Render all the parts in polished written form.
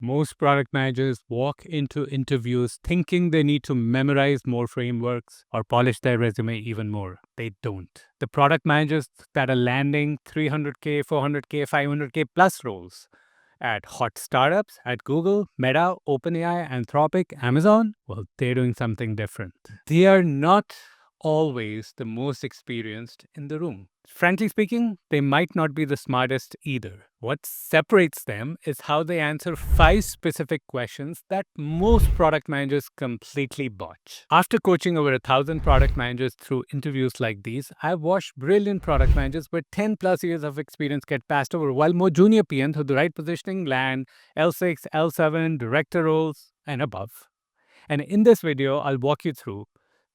Most product managers walk into interviews thinking they need to memorize more frameworks or polish their resume even more. They don't. The product managers that are landing 300K, 400K, 500K plus roles at hot startups at Google, Meta, OpenAI, Anthropic, Amazon, well, they're doing something different. They are not always the most experienced in the room. Frankly speaking, they might not be the smartest either. What separates them is how they answer 5 specific questions that most product managers completely botch. After coaching over 1,000 product managers through interviews like these, I've watched brilliant product managers with 10 plus years of experience get passed over, while more junior PMs with the right positioning land L6, L7, director roles, and above. And in this video, I'll walk you through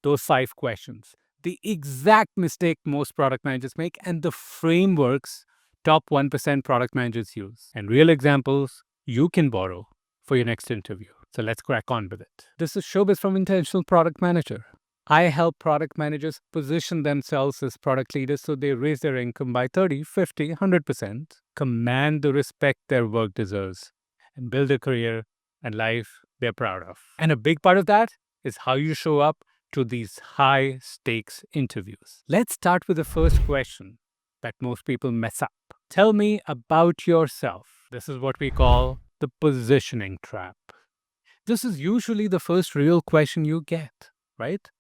those 5 questions, the exact mistake most product managers make, and the frameworks top 1% product managers use, and real examples you can borrow for your next interview. So let's crack on with it. This is Shobhit from Intentional Product Manager. I help product managers position themselves as product leaders so they raise their income by 30, 50, 100%, command the respect their work deserves, and build a career and life they're proud of. And a big part of that is how you show up to these high stakes interviews. Let's start with the first question that most people mess up. Tell me about yourself. This is what we call the positioning trap. This is usually the first real question you get, right?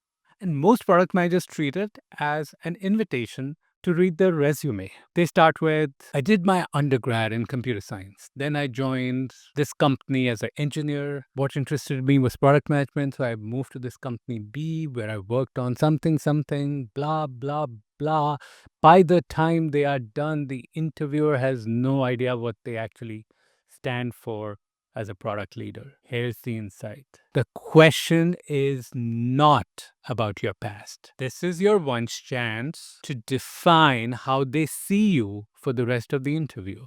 And most product managers treat it as an invitation to read their resume. They start with, I did my undergrad in computer science. Then I joined this company as an engineer. What interested me was product management. So I moved to this company B where I worked on something, blah, blah, blah. By the time they are done, the interviewer has no idea what they actually stand for as a product leader. Here's the insight. The question is not about your past. This is your one chance to define how they see you for the rest of the interview.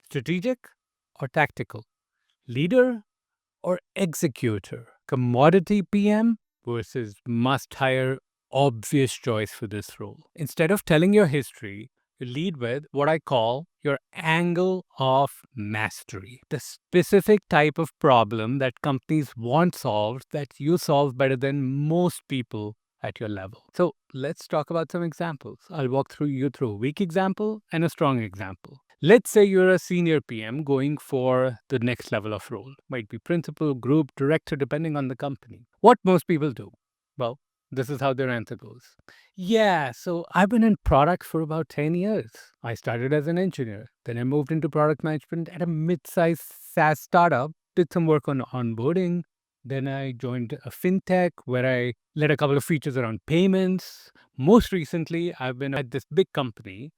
Strategic or tactical? Leader or executor? Commodity PM versus must hire obvious choice for this role. Instead of telling your history, you lead with what I call your angle of mastery, the specific type of problem that companies want solved that you solve better than most people at your level. So let's talk about some examples. I'll walk you through a weak example and a strong example. Let's say you're a senior PM going for the next level of role. Might be principal, group, director, depending on the company. What most people do? Well, this is how their answer goes. Yeah, so I've been in product for about 10 years. I started as an engineer. Then I moved into product management at a mid-sized SaaS startup, did some work on onboarding. Then I joined a fintech where I led a couple of features around payments. Most recently, I've been at this big company,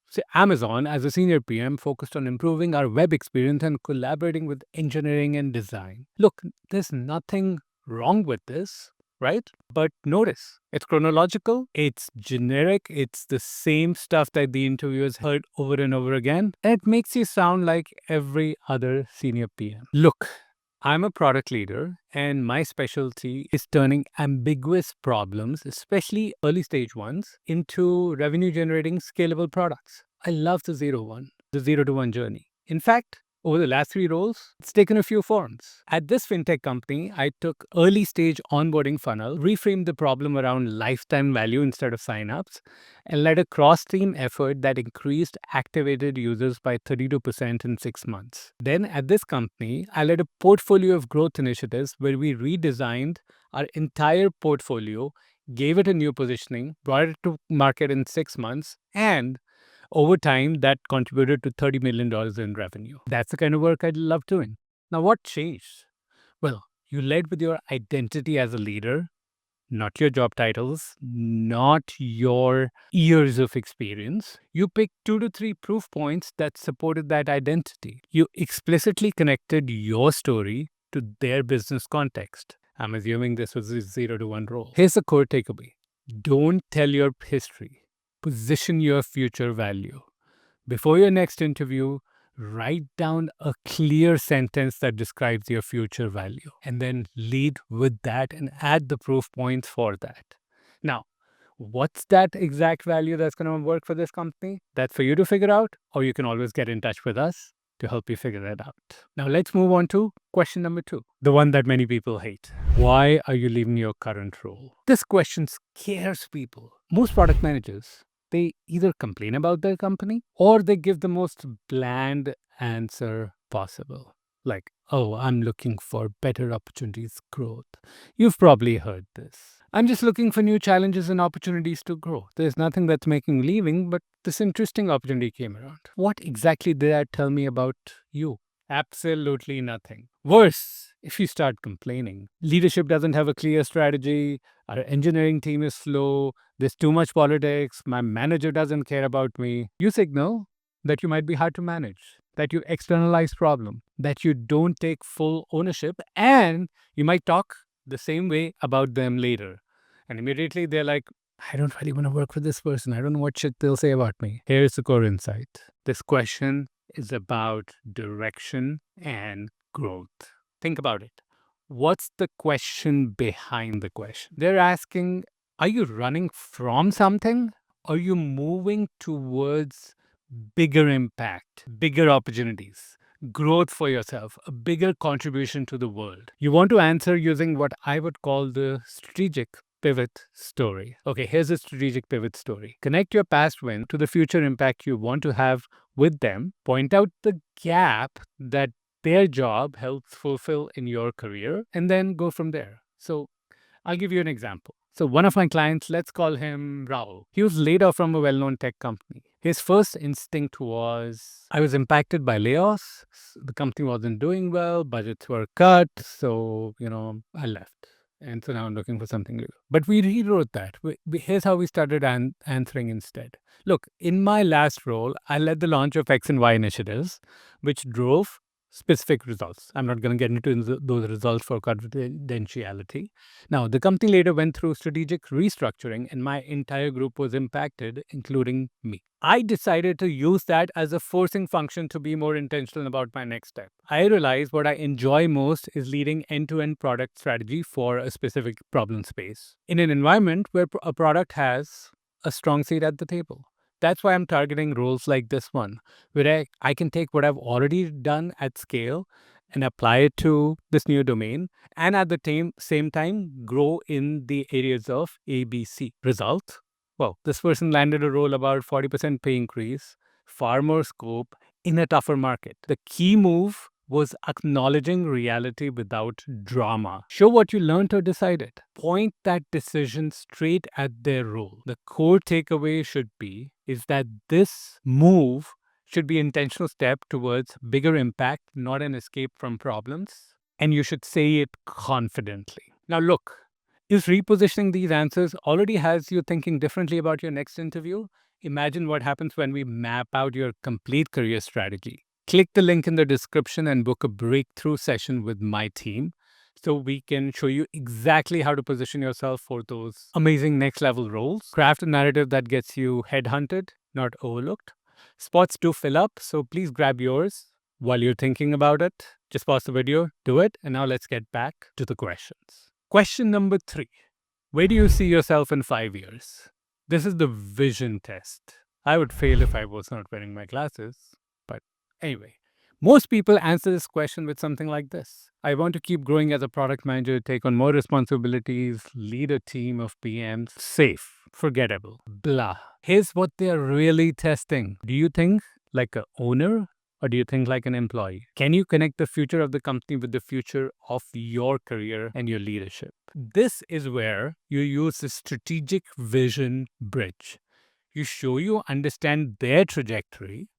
say Amazon, as a senior PM focused on improving our web experience and collaborating with engineering and design. Look, there's nothing wrong with this, right? But notice, it's chronological, it's generic, it's the same stuff that the interviewers heard over and over again, and it makes you sound like every other senior PM. Look, I'm a product leader, and my specialty is turning ambiguous problems, especially early stage ones, into revenue generating scalable products. I love the zero to one journey. In fact, over the last 3 roles, it's taken a few forms. At this fintech company, I took early stage onboarding funnel, reframed the problem around lifetime value instead of signups, and led a cross team effort that increased activated users by 32% in 6 months. Then at this company, I led a portfolio of growth initiatives where we redesigned our entire portfolio, gave it a new positioning, brought it to market in 6 months, and over time, that contributed to $30 million in revenue. That's the kind of work I love doing. Now, what changed? Well, you led with your identity as a leader, not your job titles, not your years of experience. You picked 2 to 3 proof points that supported that identity. You explicitly connected your story to their business context. I'm assuming this was a 0 to 1 role. Here's the core takeaway. Don't tell your history. Position your future value. Before your next interview, write down a clear sentence that describes your future value and then lead with that and add the proof points for that. Now, what's that exact value that's going to work for this company? That's for you to figure out, or you can always get in touch with us to help you figure that out. Now, let's move on to question number 2, the one that many people hate. Why are you leaving your current role? This question scares people. Most product managers, they either complain about their company or they give the most bland answer possible. Like, oh, I'm looking for better opportunities, growth. You've probably heard this. I'm just looking for new challenges and opportunities to grow. There's nothing that's making me leaving, but this interesting opportunity came around. What exactly did that tell me about you? Absolutely nothing. Worse, if you start complaining. Leadership doesn't have a clear strategy, our engineering team is slow, there's too much politics, my manager doesn't care about me. You signal that you might be hard to manage, that you externalize problem, that you don't take full ownership, and you might talk the same way about them later. And immediately they're like, I don't really want to work with this person. I don't know what shit they'll say about me. Here's the core insight. This question is about direction and growth. Think about it. What's the question behind the question? They're asking, are you running from something? Are you moving towards bigger impact, bigger opportunities, growth for yourself, a bigger contribution to the world? You want to answer using what I would call the strategic pivot story. Okay, here's a strategic pivot story. Connect your past win to the future impact you want to have with them. Point out the gap that their job helps fulfill in your career, and then go from there. So I'll give you an example. So one of my clients, let's call him Rahul. He was laid off from a well-known tech company. His first instinct was, I was impacted by layoffs. The company wasn't doing well, budgets were cut, so, I left. And so now I'm looking for something new. But we rewrote that. Here's how we started answering instead. Look, in my last role, I led the launch of X and Y initiatives, which drove specific results. I'm not going to get into those results for confidentiality. Now, the company later went through strategic restructuring and my entire group was impacted, including me. I decided to use that as a forcing function to be more intentional about my next step. I realized what I enjoy most is leading end-to-end product strategy for a specific problem space in an environment where a product has a strong seat at the table. That's why I'm targeting roles like this one, where I can take what I've already done at scale and apply it to this new domain, and at the same time grow in the areas of ABC. Result? Well, this person landed a role about 40% pay increase, far more scope in a tougher market. The key move was acknowledging reality without drama. Show what you learned or decided. Point that decision straight at their role. The core takeaway should be is that this move should be an intentional step towards bigger impact, not an escape from problems. And you should say it confidently. Now look, if repositioning these answers already has you thinking differently about your next interview, imagine what happens when we map out your complete career strategy. Click the link in the description and book a breakthrough session with my team so we can show you exactly how to position yourself for those amazing next level roles. Craft a narrative that gets you headhunted, not overlooked. Spots do fill up, so please grab yours while you're thinking about it. Just pause the video, do it, and now let's get back to the questions. Question number 3. Where do you see yourself in 5 years? This is the vision test. I would fail if I was not wearing my glasses. But anyway, most people answer this question with something like this. I want to keep growing as a product manager, take on more responsibilities, lead a team of PMs. Safe, forgettable, blah. Here's what they're really testing. Do you think like an owner or do you think like an employee? Can you connect the future of the company with the future of your career and your leadership? This is where you use the strategic vision bridge. You understand their trajectory,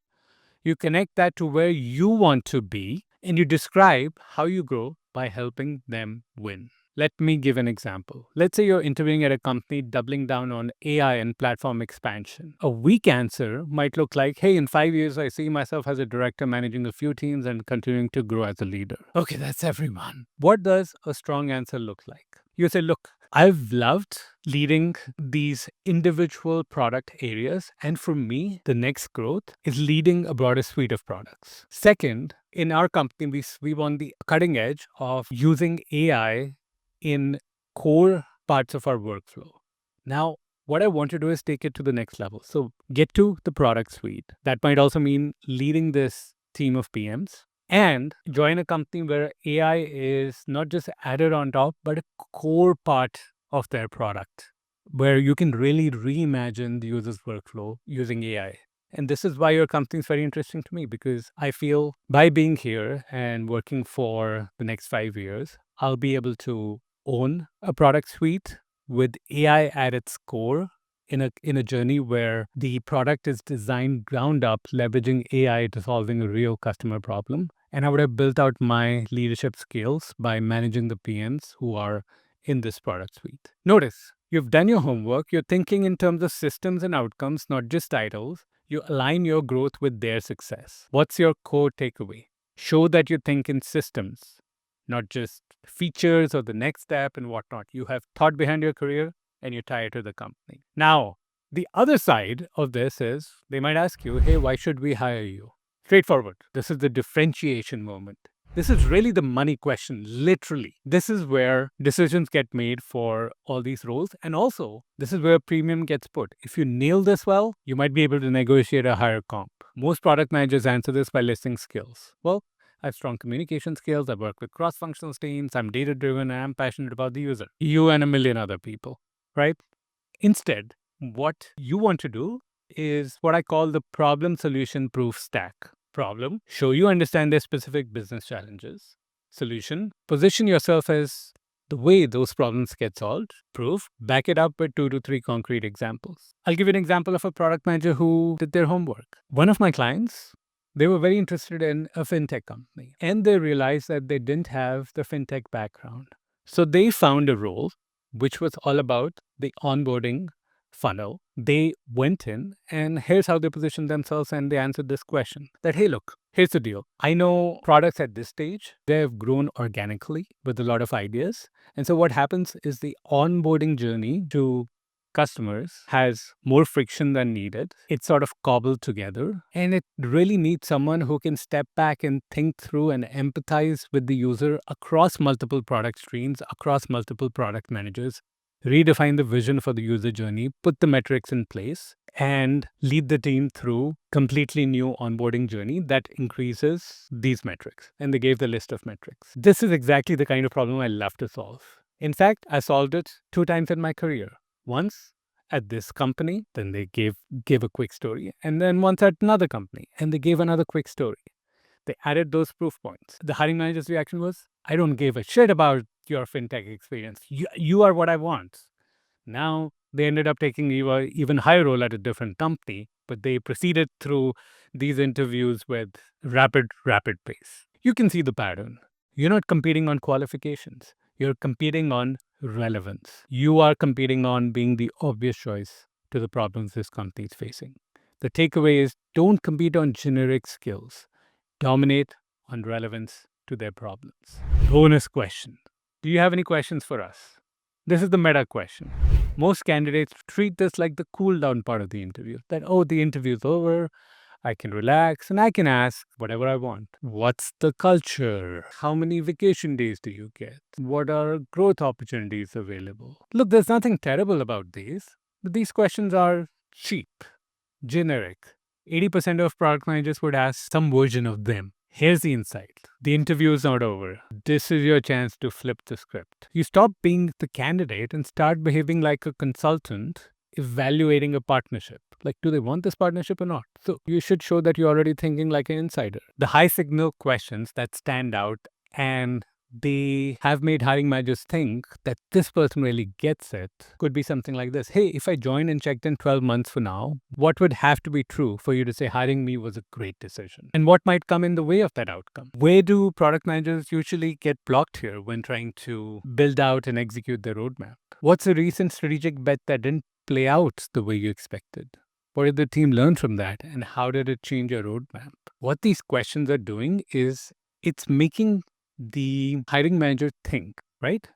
you connect that to where you want to be, and you describe how you grow by helping them win. Let me give an example. Let's say you're interviewing at a company doubling down on AI and platform expansion. A weak answer might look like, hey, in 5 years, I see myself as a director managing a few teams and continuing to grow as a leader. Okay, that's everyone. What does a strong answer look like? You say, look, I've loved leading these individual product areas. And for me, the next growth is leading a broader suite of products. Second, in our company, we on the cutting edge of using AI in core parts of our workflow. Now, what I want to do is take it to the next level. So get to the product suite. That might also mean leading this team of PMs and join a company where AI is not just added on top, but a core part of their product, where you can really reimagine the user's workflow using AI. And this is why your company is very interesting to me, because I feel by being here and working for the next 5 years, I'll be able to own a product suite with AI at its core in a journey where the product is designed ground up, leveraging AI to solving a real customer problem. And I would have built out my leadership skills by managing the PMs who are in this product suite. Notice, you've done your homework. You're thinking in terms of systems and outcomes, not just titles. You align your growth with their success. What's your core takeaway? Show that you think in systems, not just features or the next step and whatnot. You have thought behind your career and you tie it to the company. Now, the other side of this is they might ask you, hey, why should we hire you? Straightforward. This is the differentiation moment. This is really the money question, literally. This is where decisions get made for all these roles. And also, this is where premium gets put. If you nail this well, you might be able to negotiate a higher comp. Most product managers answer this by listing skills. Well, I have strong communication skills. I work with cross-functional teams. I'm data-driven, and I'm passionate about the user. You and a million other people, right? Instead, what you want to do is what I call the problem solution proof stack. Problem, show you understand their specific business challenges. Solution, position yourself as the way those problems get solved. Proof, back it up with 2 to 3 concrete examples. I'll give you an example of a product manager who did their homework. One of my clients, they were very interested in a fintech company, and they realized that they didn't have the fintech background. So they found a role which was all about the onboarding funnel. They went in, and here's how they positioned themselves, and they answered this question that, hey, look, here's the deal. I know products at this stage, they have grown organically with a lot of ideas. And so what happens is the onboarding journey to customers has more friction than needed. It's sort of cobbled together, and it really needs someone who can step back and think through and empathize with the user across multiple product streams, across multiple product managers, redefine the vision for the user journey, put the metrics in place, and lead the team through completely new onboarding journey that increases these metrics. And they gave the list of metrics. This is exactly the kind of problem I love to solve. In fact, I solved it 2 times in my career. Once at this company, then they gave a quick story, and then once at another company, and they gave another quick story. They added those proof points. The hiring manager's reaction was, I don't give a shit about your fintech experience. You are what I want. Now, they ended up taking even higher role at a different company, but they proceeded through these interviews with rapid pace. You can see the pattern. You're not competing on qualifications. You're competing on relevance. You are competing on being the obvious choice to the problems this company is facing. The takeaway is don't compete on generic skills. Dominate on relevance to their problems. Bonus question. Do you have any questions for us? This is the meta question. Most candidates treat this like the cool down part of the interview. That, oh, the interview's over, I can relax and I can ask whatever I want. What's the culture? How many vacation days do you get? What are growth opportunities available? Look, there's nothing terrible about these, but these questions are cheap, generic. 80% of product managers would ask some version of them. Here's the insight. The interview is not over. This is your chance to flip the script. You stop being the candidate and start behaving like a consultant evaluating a partnership. Like, do they want this partnership or not? So you should show that you're already thinking like an insider. The high signal questions that stand out and they have made hiring managers think that this person really gets it could be something like this. Hey, if I joined and checked in 12 months from now, what would have to be true for you to say hiring me was a great decision? And what might come in the way of that outcome? Where do product managers usually get blocked here when trying to build out and execute their roadmap? What's a recent strategic bet that didn't play out the way you expected? What did the team learn from that? And how did it change your roadmap? What these questions are doing is it's making the hiring manager think, right?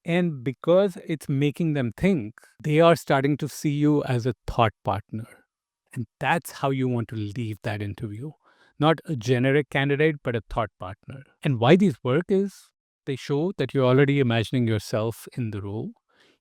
And because it's making them think, they are starting to see you as a thought partner. And that's how you want to leave that interview. Not a generic candidate, but a thought partner. And why these work is they show that you're already imagining yourself in the role.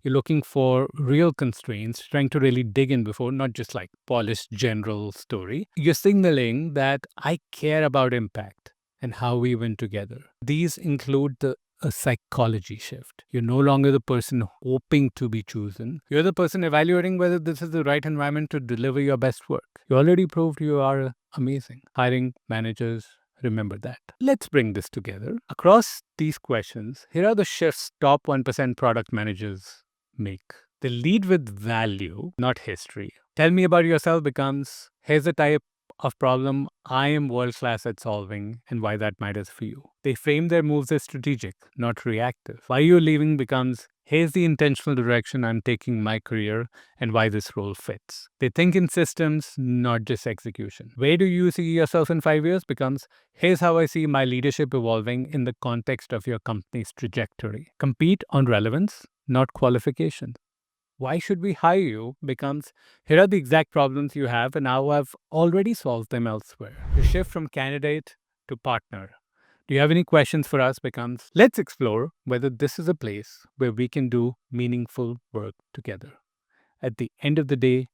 You're looking for real constraints, trying to really dig in before, not just like polished general story. You're signaling that I care about impact and how we win together. These include a psychology shift. You're no longer the person hoping to be chosen. You're the person evaluating whether this is the right environment to deliver your best work. You already proved you are amazing. Hiring managers, remember that. Let's bring this together. Across these questions, here are the shifts top 1% product managers make. They lead with value, not history. Tell me about yourself becomes here's the type of problem I am world class at solving and why that matters for you. They frame their moves as strategic, not reactive. Why you're leaving becomes here's the intentional direction I'm taking my career and why this role fits. They think in systems, not just execution. Where do you see yourself in 5 years becomes here's how I see my leadership evolving in the context of your company's trajectory. Compete on relevance, not qualification. Why should we hire you becomes here are the exact problems you have and how I've already solved them elsewhere. The shift from candidate to partner. Do you have any questions for us becomes let's explore whether this is a place where we can do meaningful work together. At the end of the day,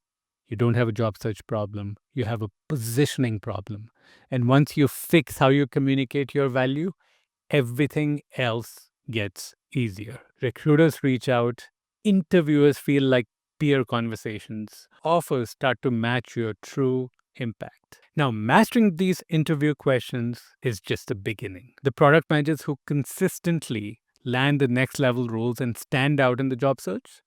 you don't have a job search problem, you have a positioning problem. And once you fix how you communicate your value, everything else gets easier. Recruiters reach out, interviewers feel like peer conversations, offers start to match your true impact. Now, mastering these interview questions is just the beginning. The product managers who consistently land the next level roles and stand out in the job search,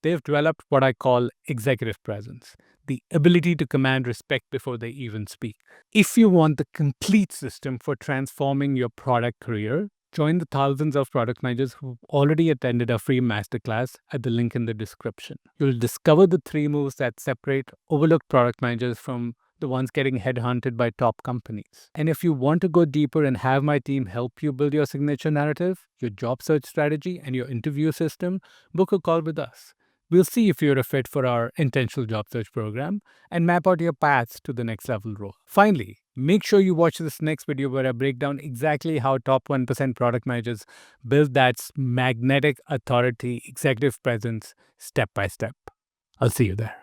they've developed what I call executive presence, the ability to command respect before they even speak. If you want the complete system for transforming your product career, join the thousands of product managers who've already attended a free masterclass at the link in the description. You'll discover the 3 moves that separate overlooked product managers from the ones getting headhunted by top companies. And if you want to go deeper and have my team help you build your signature narrative, your job search strategy, and your interview system, book a call with us. We'll see if you're a fit for our intentional job search program and map out your paths to the next level role. Finally, make sure you watch this next video where I break down exactly how top 1% product managers build that magnetic authority, executive presence step by step. I'll see you there.